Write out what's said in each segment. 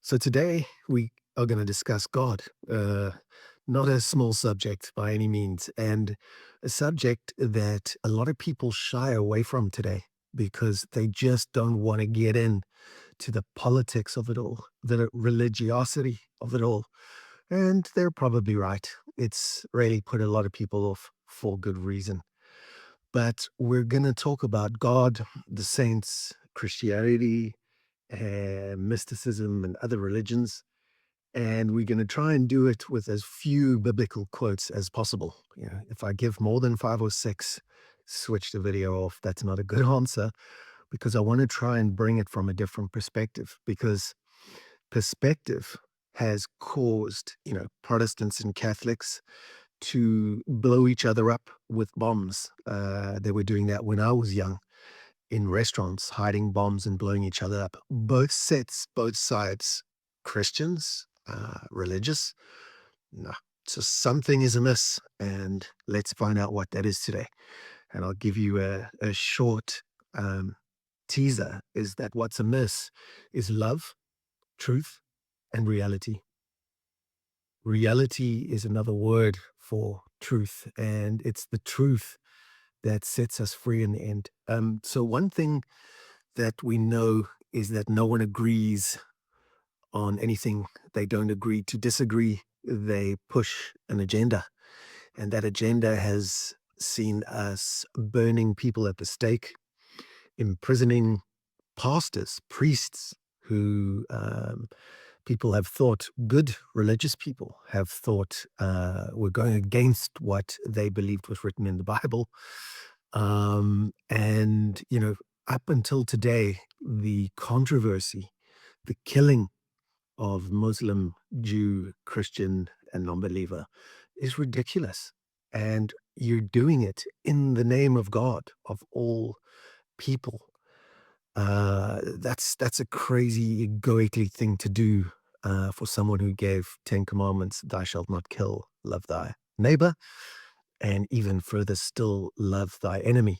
So today we are going to discuss God, not a small subject by any means, and a subject that a lot of people shy away from today because they just don't want to get in to the politics of it all, the religiosity of it all. And they're probably right. It's really put a lot of people off for good reason. But we're going to talk about God, the saints, Christianity, mysticism, and other religions, and we're going to try and do it with as few biblical quotes as possible. If I give more than five or six, switch the video off. That's not a good answer because I want to try and bring it from a different perspective, because perspective has caused, Protestants and Catholics to blow each other up with bombs. They were doing that when I was young in restaurants, hiding bombs and blowing each other up. Both sets, both sides, Christians, religious. No. So something is amiss, and let's find out what that is today. And I'll give you a short um, teaser, is that what's amiss is love, truth, and reality. Reality is another word for truth, and it's the truth that sets us free in the end. So one thing that we know is that no one agrees on anything. They don't agree to disagree. They push an agenda. And that agenda has seen us burning people at the stake, imprisoning pastors, priests who people have thought, good religious people have thought were going against what they believed was written in the Bible. And up until today, the controversy, the killing of Muslim, Jew, Christian, and non-believer is ridiculous. And you're doing it in the name of God, of all people. That's a crazy egoically thing to do for someone who gave 10 commandments: thou shalt not kill, love thy neighbor, and even further still, love thy enemy.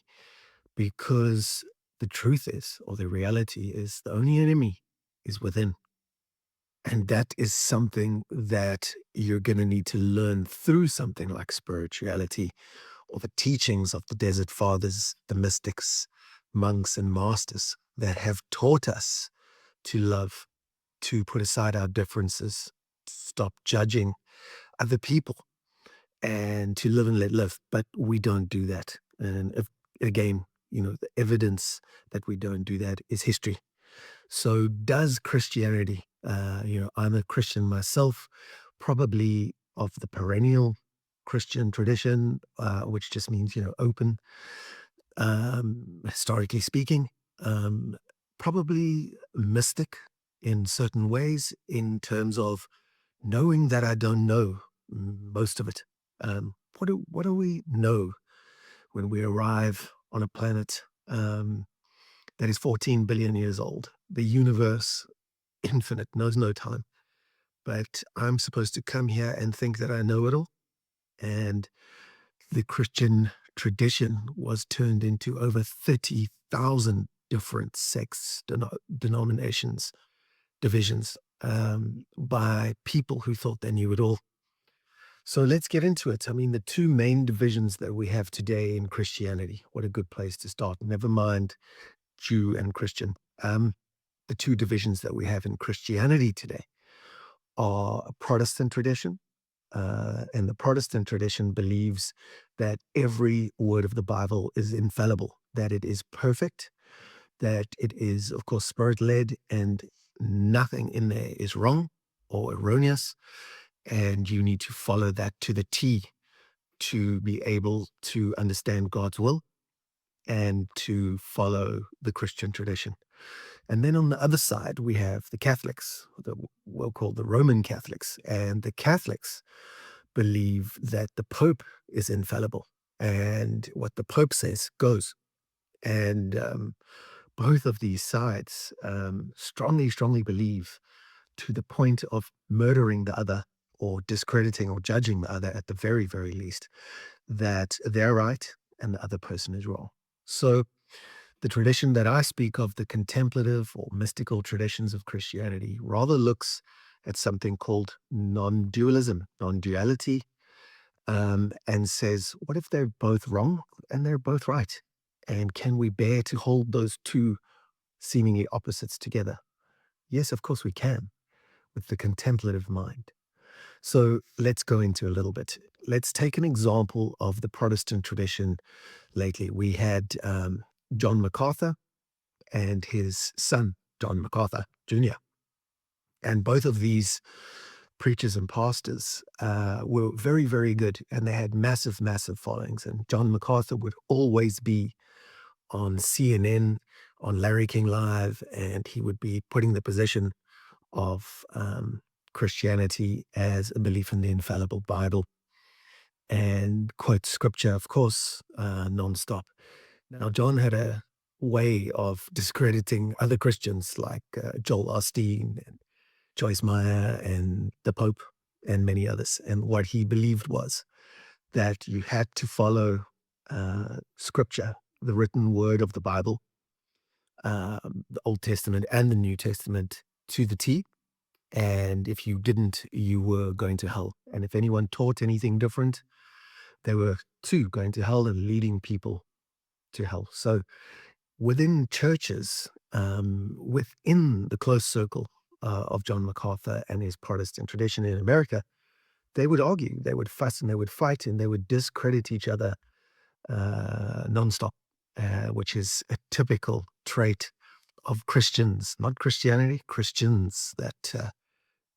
Because the truth is, or the reality is, the only enemy is within. And that is something that you're going to need to learn through something like spirituality or the teachings of the Desert Fathers, the mystics, monks, and masters that have taught us to love, to put aside our differences, to stop judging other people, and to live and let live. But we don't do that. And again, the evidence that we don't do that is history. So does Christianity, I'm a Christian myself, probably of the perennial Christian tradition, which just means, open, historically speaking, probably mystic in certain ways in terms of knowing that I don't know most of it. What do we know when we arrive on a planet that is 14 billion years old? The universe, infinite, knows no time. But I'm supposed to come here and think that I know it all. And the Christian tradition was turned into over 30,000 different sects, denominations, divisions, by people who thought they knew it all. So let's get into it. I mean, the two main divisions that we have today in Christianity, what a good place to start. Never mind Jew and Christian. The two divisions that we have in Christianity today are a Protestant tradition. And the Protestant tradition believes that every word of the Bible is infallible, that it is perfect, that it is, of course, spirit-led, and nothing in there is wrong or erroneous. And you need to follow that to the T to be able to understand God's will and to follow the Christian tradition. And then on the other side, we have the Catholics, we'll call the Roman Catholics. And the Catholics believe that the Pope is infallible, and what the Pope says goes. And both of these sides strongly, strongly believe, to the point of murdering the other or discrediting or judging the other at the very, very least, that they're right and the other person is wrong. So The tradition that I speak of, the contemplative or mystical traditions of Christianity, rather looks at something called non-dualism, non-duality, and says, what if they're both wrong and they're both right? And can we bear to hold those two seemingly opposites together? Yes, of course we can, with the contemplative mind. So let's go into a little bit. Let's take an example of the Protestant tradition lately. We had John MacArthur and his son, John MacArthur Jr. And both of these preachers and pastors were very, very good, and they had massive, massive followings. And John MacArthur would always be on CNN, on Larry King Live, and he would be putting the position of Christianity as a belief in the infallible Bible and quote scripture, of course, nonstop. Now, John had a way of discrediting other Christians like Joel Osteen and Joyce Meyer and the Pope and many others. And what he believed was that you had to follow scripture, the written word of the Bible, the Old Testament and the New Testament to the T. And if you didn't, you were going to hell. And if anyone taught anything different, they were too going to hell and leading people to hell. So within churches, within the close circle of John MacArthur and his Protestant tradition in America, they would argue, they would fuss, and they would fight, and they would discredit each other nonstop, which is a typical trait of Christians, not Christianity, Christians that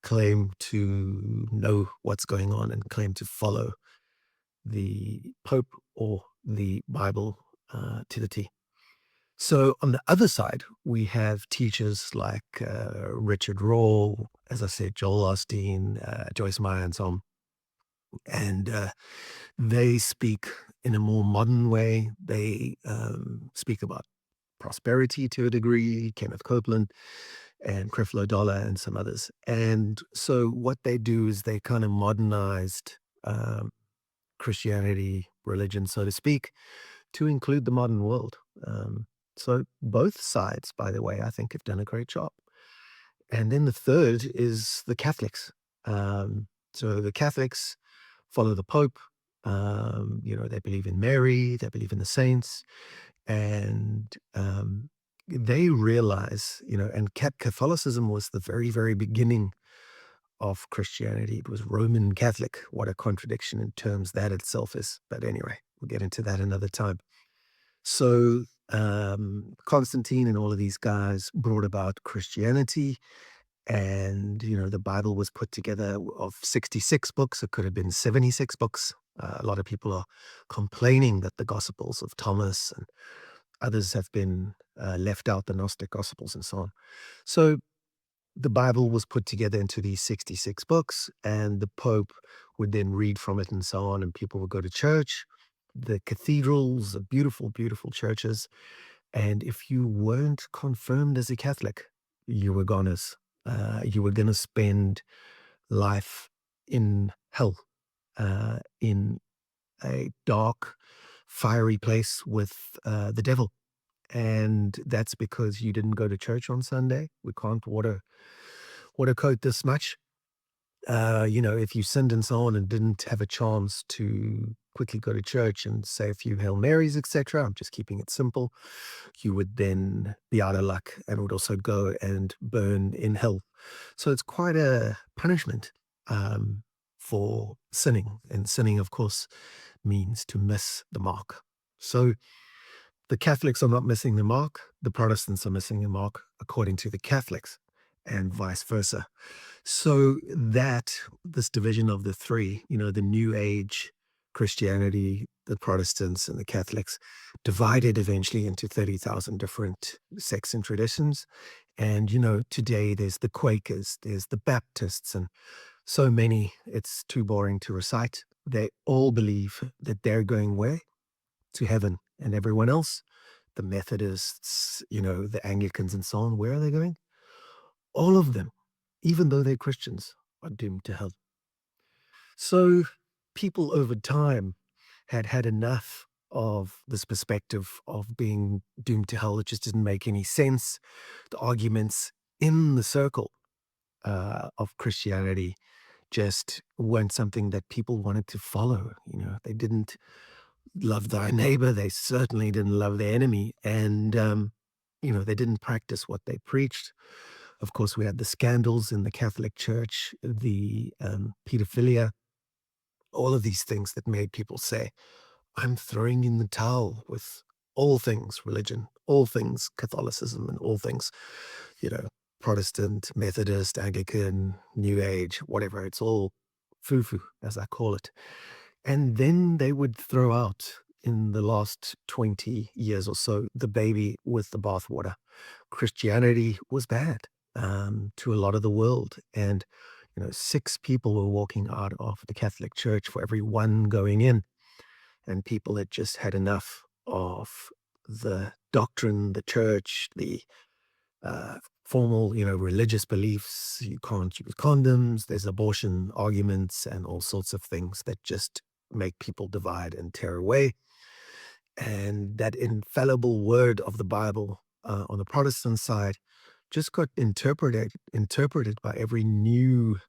claim to know what's going on and claim to follow the Pope or the Bible to the T. So on the other side, we have teachers like Richard Rohr, as I said, Joel Osteen, Joyce Meyer, and so on. And they speak in a more modern way. They speak about prosperity to a degree, Kenneth Copeland and Creflo Dollar and some others. And so what they do is they kind of modernized Christianity, religion, so to speak, to include the modern world. So both sides, by the way, I think have done a great job. And then the third is the Catholics. So the Catholics follow the Pope. They believe in Mary, they believe in the saints, and they realize, and Catholicism was the very, very beginning of Christianity. It was Roman Catholic. What a contradiction in terms that itself is. But anyway, we'll get into that another time. So Constantine and all of these guys brought about Christianity, and the Bible was put together of 66 books. It could have been 76 books. A lot of people are complaining that the Gospels of Thomas and others have been left out, the Gnostic Gospels and so on. So the Bible was put together into these 66 books, and the Pope would then read from it and so on, and people would go to church. The cathedrals are beautiful, beautiful churches. And if you weren't confirmed as a Catholic, you were goners. You were going to spend life in hell, in a dark, fiery place with the devil. And that's because you didn't go to church on Sunday. We can't watercoat this much. If you sinned and so on and didn't have a chance to quickly go to church and say a few Hail Marys, etc., I'm just keeping it simple, you would then be out of luck and would also go and burn in hell. So it's quite a punishment for sinning. And sinning, of course, means to miss the mark. So the Catholics are not missing the mark. The Protestants are missing the mark, according to the Catholics, and vice versa. So this division of the three, the New Age Christianity, the Protestants and the Catholics, divided eventually into 30,000 different sects and traditions. And, today there's the Quakers, there's the Baptists, and so many, it's too boring to recite. They all believe that they're going where? To heaven. And everyone else, the Methodists, the Anglicans and so on, where are they going? All of them, even though they're Christians, are doomed to hell. So people over time had had enough of this perspective of being doomed to hell. It just didn't make any sense. The arguments in the circle of Christianity just weren't something that people wanted to follow. They didn't love thy neighbor. They certainly didn't love their enemy. And, they didn't practice what they preached. Of course, we had the scandals in the Catholic Church, the pedophilia, all of these things that made people say, I'm throwing in the towel with all things religion, all things Catholicism, and all things, you know, Protestant, Methodist, Anglican, New Age, whatever. It's all foo-foo, as I call it. And then they would throw out in the last 20 years or so the baby with the bathwater. Christianity was bad to a lot of the world. And, 6 people were walking out of the Catholic Church for every one going in. And people had just had enough of the doctrine, the church, the formal, religious beliefs. You can't use condoms. There's abortion arguments and all sorts of things that just make people divide and tear away. And that infallible word of the Bible on the Protestant side just got interpreted by every new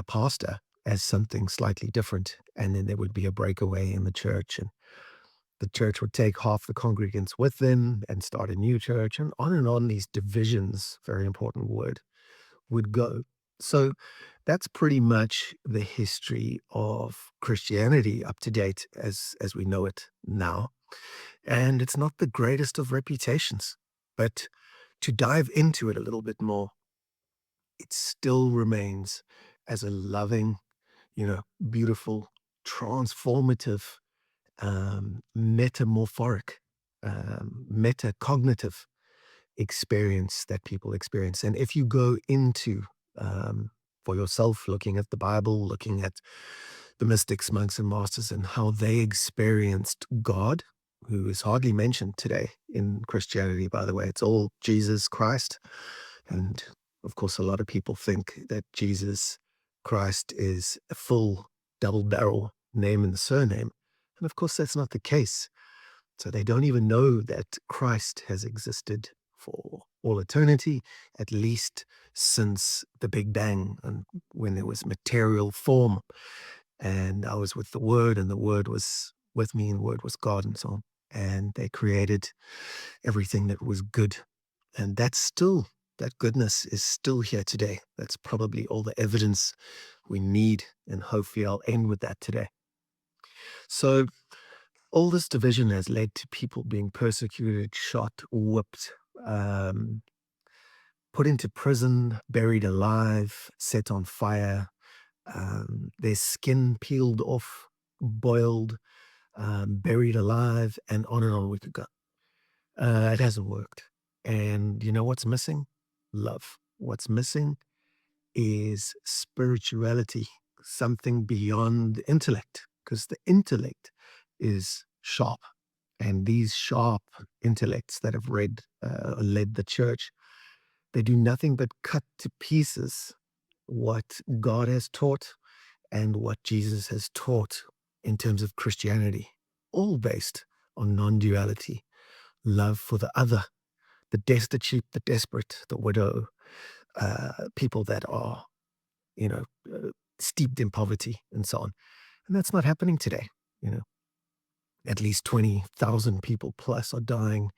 pastor as something slightly different. And then there would be a breakaway in the church, and the church would take half the congregants with them and start a new church, and on these divisions, very important word, would go. So that's pretty much the history of Christianity up to date as we know it now. And it's not the greatest of reputations, but to dive into it a little bit more, it still remains as a loving, beautiful, transformative, metamorphoric, metacognitive experience that people experience. And if you go into, for yourself, looking at the Bible, looking at the mystics, monks, and masters, and how they experienced God, who is hardly mentioned today in Christianity, by the way, it's all Jesus Christ. And of course, a lot of people think that Jesus Christ is a full double barrel name and surname. And of course, that's not the case. So they don't even know that Christ has existed for all eternity, at least since the Big Bang, and when there was material form. And I was with the Word, and the Word was with me, and the Word was God, and so on. And they created everything that was good. And that goodness is still here today. That's probably all the evidence we need. And hopefully I'll end with that today. So all this division has led to people being persecuted, shot, whipped, um, put into prison, buried alive, set on fire, their skin peeled off, boiled, buried alive, and on we could go. It hasn't worked. And you know what's missing? Love. What's missing is spirituality, something beyond intellect, because the intellect is sharp. And these sharp intellects that have led the church, they do nothing but cut to pieces what God has taught and what Jesus has taught in terms of Christianity, all based on non-duality, love for the other, the destitute, the desperate, the widow, people that are, you know, uh, steeped in poverty and so on. And that's not happening today. You know, at least 20,000 people plus are dying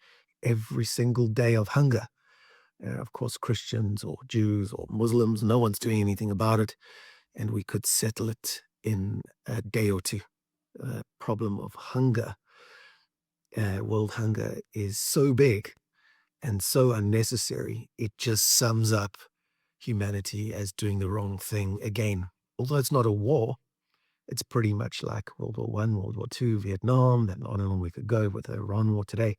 every single day of hunger. Of course, Christians or Jews or Muslims, no one's doing anything about it. And we could settle it in a day or two. Problem of hunger, world hunger, is so big and so unnecessary. It just sums up humanity as doing the wrong thing again. Although it's not a war, it's pretty much like World War One, World War Two, Vietnam, and on we could go with the Iran war today.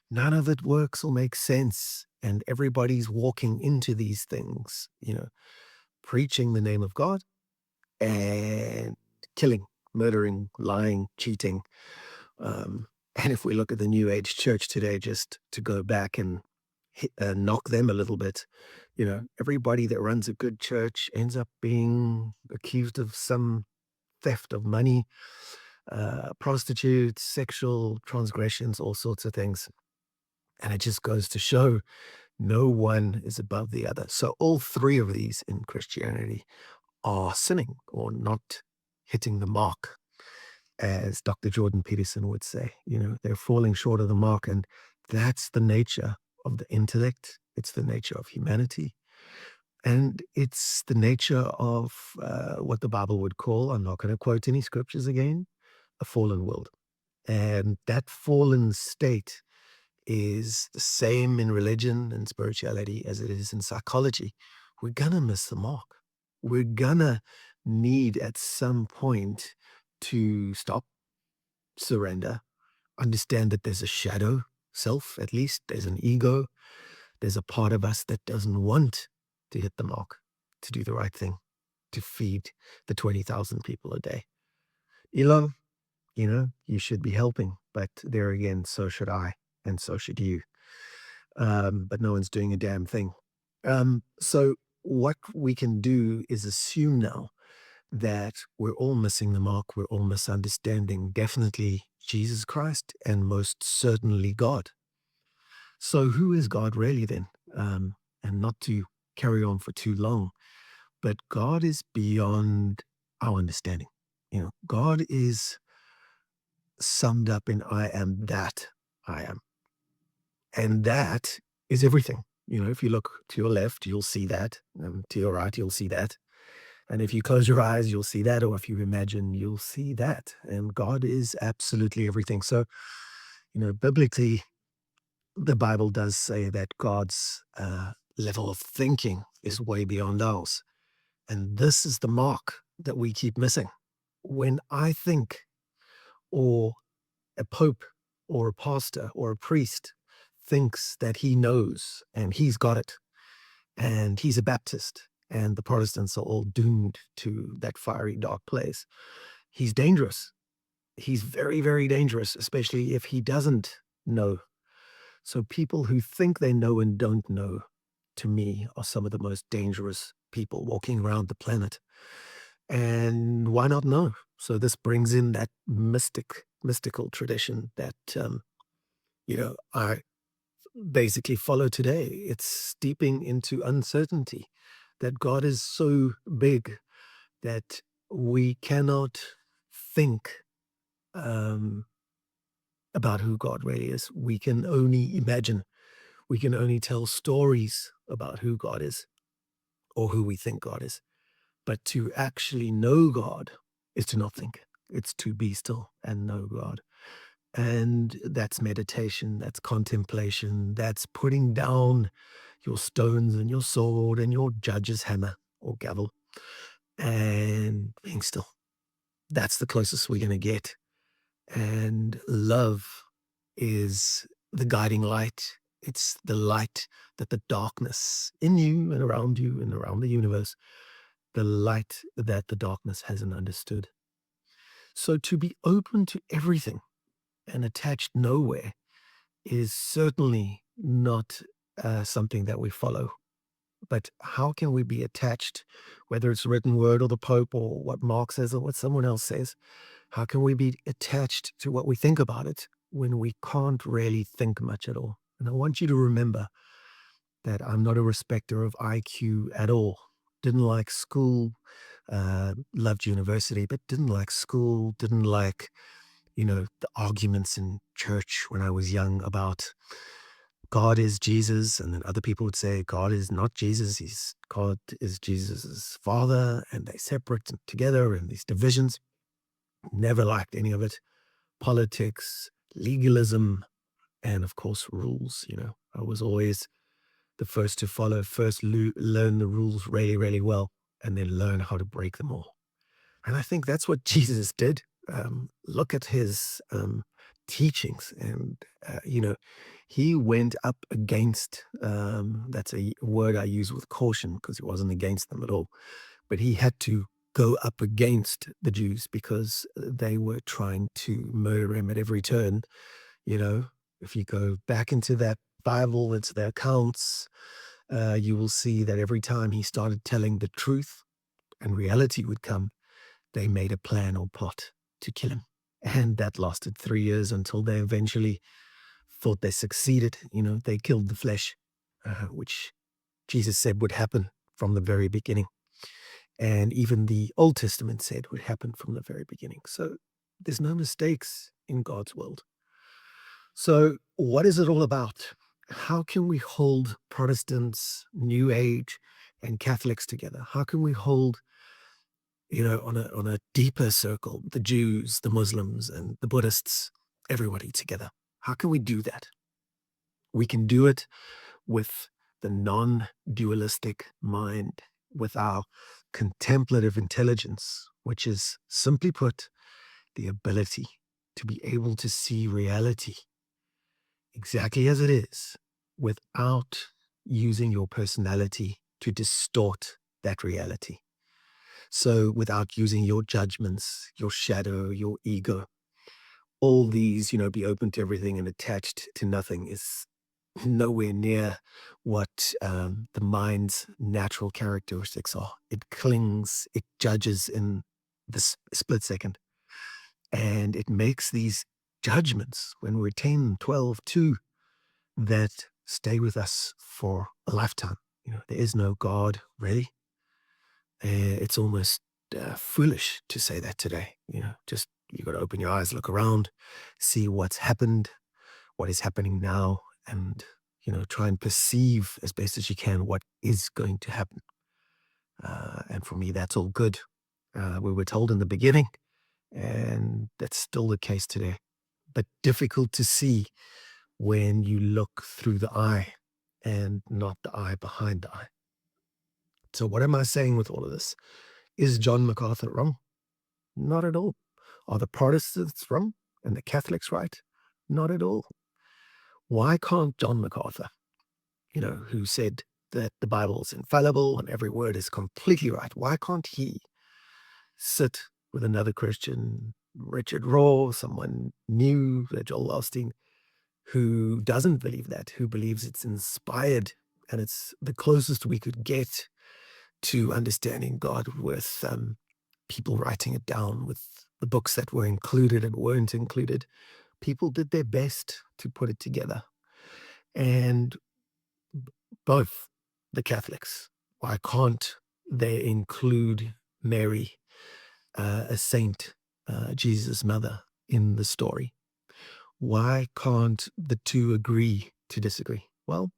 None of it works or makes sense. And everybody's walking into these things, preaching the name of God and killing, murdering, lying, cheating. And if we look at the New Age church today, just to go back and knock them a little bit, everybody that runs a good church ends up being accused of some theft of money, prostitutes, sexual transgressions, all sorts of things. And it just goes to show no one is above the other. So all three of these in Christianity are sinning or not hitting the mark, as Dr. Jordan Peterson would say. They're falling short of the mark. And that's the nature of the intellect. It's the nature of humanity. And it's the nature of what the Bible would call, I'm not going to quote any scriptures again, a fallen world. And that fallen state is the same in religion and spirituality as it is in psychology. We're going to miss the mark. We're going to need at some point to stop, surrender, understand that there's a shadow self, at least there's an ego. There's a part of us that doesn't want to hit the mark, to do the right thing, to feed the 20,000 people a day. Elon, you should be helping, but there again, so should I, and so should you. But no one's doing a damn thing. So what we can do is assume now that we're all missing the mark, we're all misunderstanding definitely Jesus Christ and most certainly God. So who is God really then? And not to carry on for too long, but God is beyond our understanding. God is summed up in I am that I am. And that is everything. If you look to your left, you'll see that. To your right, you'll see that. And if you close your eyes, you'll see that. Or if you imagine, you'll see that. And God is absolutely everything. So, biblically, the Bible does say that God's level of thinking is way beyond ours. And this is the mark that we keep missing. When I think, or a pope, or a pastor, or a priest thinks that he knows and he's got it, and he's a Baptist, and the Protestants are all doomed to that fiery, dark place, he's dangerous. He's very, very dangerous, especially if he doesn't know. So people who think they know and don't know, to me, are some of the most dangerous people walking around the planet. And why not know? So this brings in that mystical tradition that, I basically follow today. It's steeping into uncertainty, that God is so big that we cannot think um, about who God really is. We can only imagine. We can only tell stories about who God is or who we think God is. But to actually know God is to not think. It's to be still and know God. And that's meditation, that's contemplation, that's putting down your stones and your sword and your judge's hammer or gavel and being still. That's the closest we're going to get. And love is the guiding light. It's the light that the darkness in you and around the universe, the light that the darkness hasn't understood. So to be open to everything and attached nowhere is certainly not something that we follow. But how can we be attached, whether it's written word or the Pope or what Mark says or what someone else says? How can we be attached to what we think about it when we can't really think much at all? And I want you to remember that I'm not a respecter of IQ at all. Didn't like school, loved university, but didn't like school, didn't like, the arguments in church when I was young about God is Jesus, and then other people would say God is not Jesus. God is Jesus's father, and they separate them together and these divisions. Never liked any of it. Politics, legalism, and of course rules. I was always the first to follow, first learn the rules really, really well, and then learn how to break them all. And I think that's what Jesus did. Look at his teachings, and he went up against. That's a word I use with caution because he wasn't against them at all, but he had to go up against the Jews because they were trying to murder him at every turn. If you go back into that Bible, into the accounts, you will see that every time he started telling the truth and reality would come, they made a plan or plot to kill him. And that lasted 3 years until they eventually thought they succeeded. They killed the flesh, which Jesus said would happen from the very beginning. And even the Old Testament said would happen from the very beginning. So there's no mistakes in God's world. So what is it all about? How can we hold Protestants, New Age, and Catholics together? How can we hold, on a deeper circle, the Jews, the Muslims, and the Buddhists, everybody together? How can we do that? We can do it with the non-dualistic mind, with our contemplative intelligence, which is, simply put, the ability to be able to see reality exactly as it is without using your personality to distort that reality. So without using your judgments, your shadow, your ego, all these, be open to everything and attached to nothing is nowhere near what the mind's natural characteristics are. It clings, it judges in this split second, and it makes these judgments when we're 10, 12, 2, that stay with us for a lifetime. There is no God, really. It's almost foolish to say that today. Just you got to open your eyes, look around, see what's happened, what is happening now, and try and perceive as best as you can what is going to happen. And for me, that's all good. We were told in the beginning, and that's still the case today. But difficult to see when you look through the eye and not the eye behind the eye. So what am I saying with all of this? Is John MacArthur wrong? Not at all. Are the Protestants wrong and the Catholics right? Not at all. Why can't John MacArthur, who said that the Bible is infallible and every word is completely right, why can't he sit with another Christian, Richard Rohr, someone new, Joel Osteen, who doesn't believe that, who believes it's inspired and it's the closest we could get to understanding God with people writing it down, with the books that were included and weren't included. People did their best to put it together. And both the Catholics, why can't they include Mary, a saint, Jesus' mother, in the story? Why can't the two agree to disagree? Well,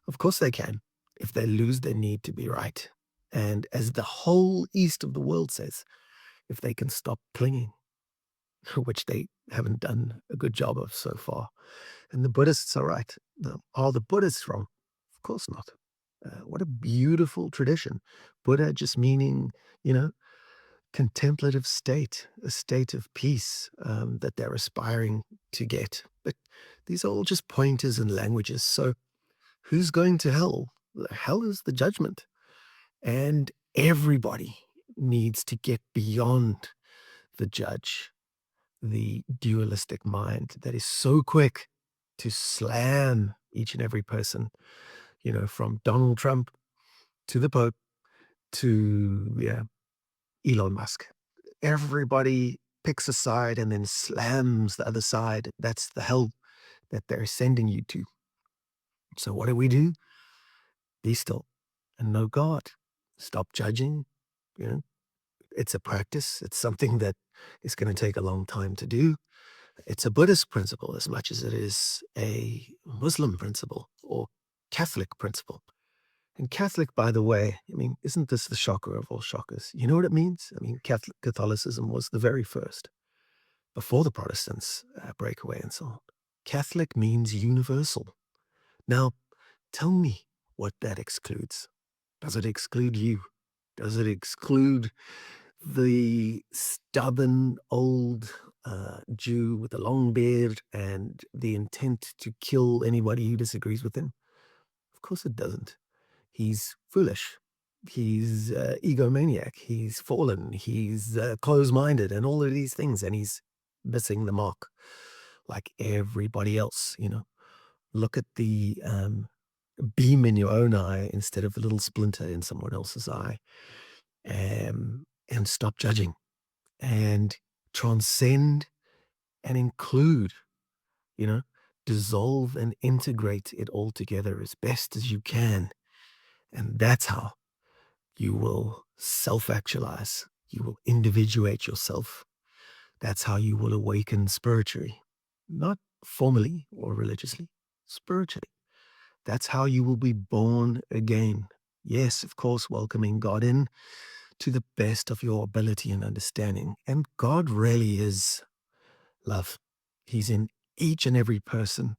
of course they can, if they lose their need to be right. And as the whole east of the world says, if they can stop clinging, which they haven't done a good job of so far. And the Buddhists are right. Now, are the Buddhists wrong? Of course not. What a beautiful tradition. Buddha just meaning, contemplative state, a state of peace that they're aspiring to get. But these are all just pointers and languages. So who's going to hell? Hell is the judgment. And everybody needs to get beyond the judge, the dualistic mind that is so quick to slam each and every person, from Donald Trump to the Pope to Elon Musk. Everybody picks a side and then slams the other side. That's the hell that they're sending you to. So what do? Be still and know God. Stop judging. You know, it's a practice. It's something that is going to take a long time to do. It's a Buddhist principle as much as it is a Muslim principle or Catholic principle. And Catholic, by the way, isn't this the shocker of all shockers? You know what it means? Catholicism was the very first, before the Protestants break away and so on. Catholic means universal. Now, tell me what that excludes. Does it exclude you? Does it exclude the stubborn old Jew with a long beard and the intent to kill anybody who disagrees with him? Of course it doesn't. He's foolish. He's egomaniac. He's fallen. He's close-minded and all of these things. And he's missing the mark like everybody else, Look at the beam in your own eye instead of a little splinter in someone else's eye. And stop judging and transcend and include, you know, dissolve and integrate it all together as best as you can. And that's how you will self actualize, you will individuate yourself. That's how you will awaken spiritually, not formally or religiously, spiritually. That's how you will be born again. Yes, of course, welcoming God in to the best of your ability and understanding. And God really is love. He's in each and every person,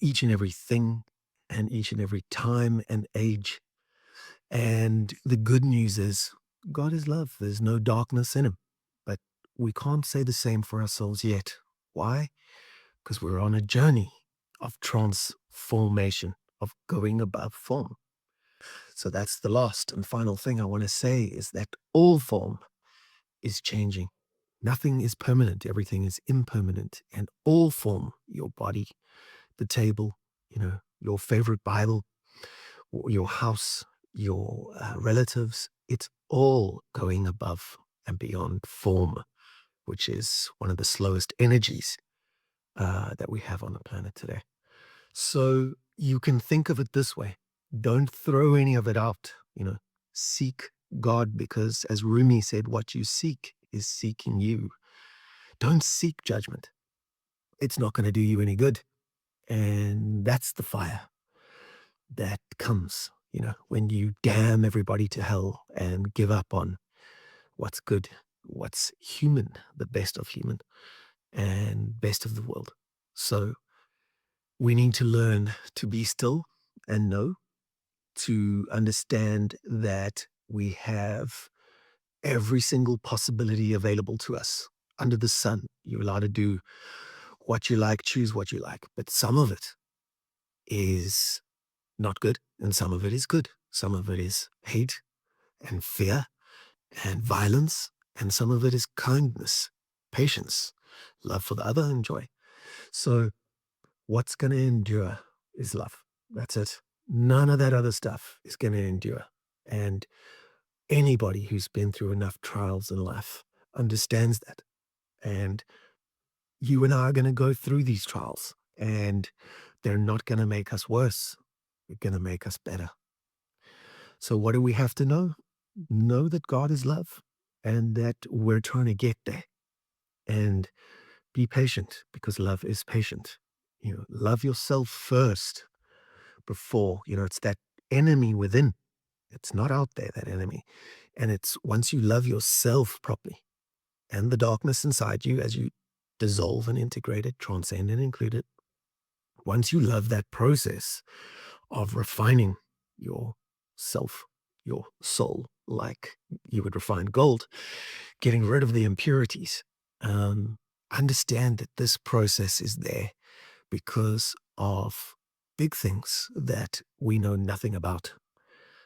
each and every thing, and each and every time and age. And the good news is God is love. There's no darkness in him. But we can't say the same for ourselves yet. Why? Because we're on a journey of transformation, of going above form. So that's the last and final thing I want to say is that all form is changing. Nothing is permanent. Everything is impermanent. And all form, your body, the table, your favorite Bible, your house, your relatives, it's all going above and beyond form, which is one of the slowest energies that we have on the planet today. So you can think of it this way. Don't throw any of it out. Seek God because, as Rumi said, what you seek is seeking you. Don't seek judgment. It's not going to do you any good. And that's the fire that comes, when you damn everybody to hell and give up on what's good, what's human, the best of human and best of the world. So we need to learn to be still and know, to understand that we have every single possibility available to us under the sun. You're allowed to do what you like, choose what you like, but some of it is not good and some of it is good. Some of it is hate and fear and violence, and some of it is kindness, patience, love for the other, and joy. So what's going to endure is love. That's it. None of that other stuff is going to endure. And anybody who's been through enough trials in life understands that. And you and I are going to go through these trials, and they're not going to make us worse. They're going to make us better. So what do we have to know? Know that God is love and that we're trying to get there. And be patient because love is patient. Love yourself first before, it's that enemy within. It's not out there, that enemy. And it's once you love yourself properly and the darkness inside you as you dissolve and integrate it, transcend and include it, once you love that process of refining your self, your soul, like you would refine gold, getting rid of the impurities, understand that this process is there because of big things that we know nothing about.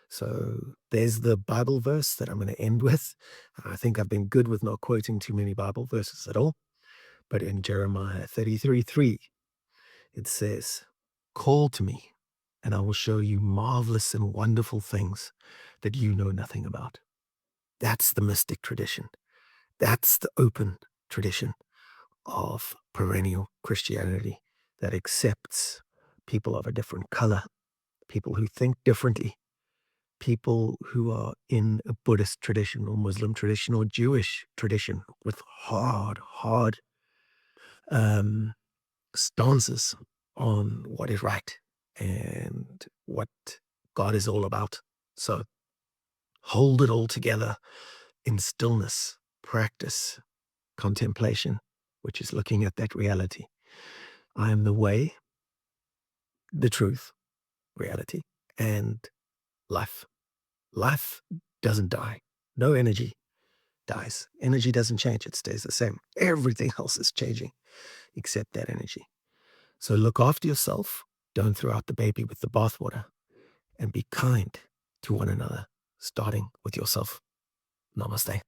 So there's the Bible verse that I'm going to end with. I think I've been good with not quoting too many Bible verses at all. But in Jeremiah 33:3, it says, "Call to me, and I will show you marvelous and wonderful things that you know nothing about." That's the mystic tradition. That's the open tradition of perennial Christianity that accepts people of a different color, people who think differently, people who are in a Buddhist tradition or Muslim tradition or Jewish tradition with hard um, stances on what is right and what God is all about. So hold it all together in stillness, practice, contemplation, which is looking at that reality. I am the way, the truth, reality, and life. Life doesn't die. No energy dies. Energy doesn't change. It stays the same. Everything else is changing except that energy. So look after yourself. Don't throw out the baby with the bathwater, and be kind to one another, starting with yourself. Namaste.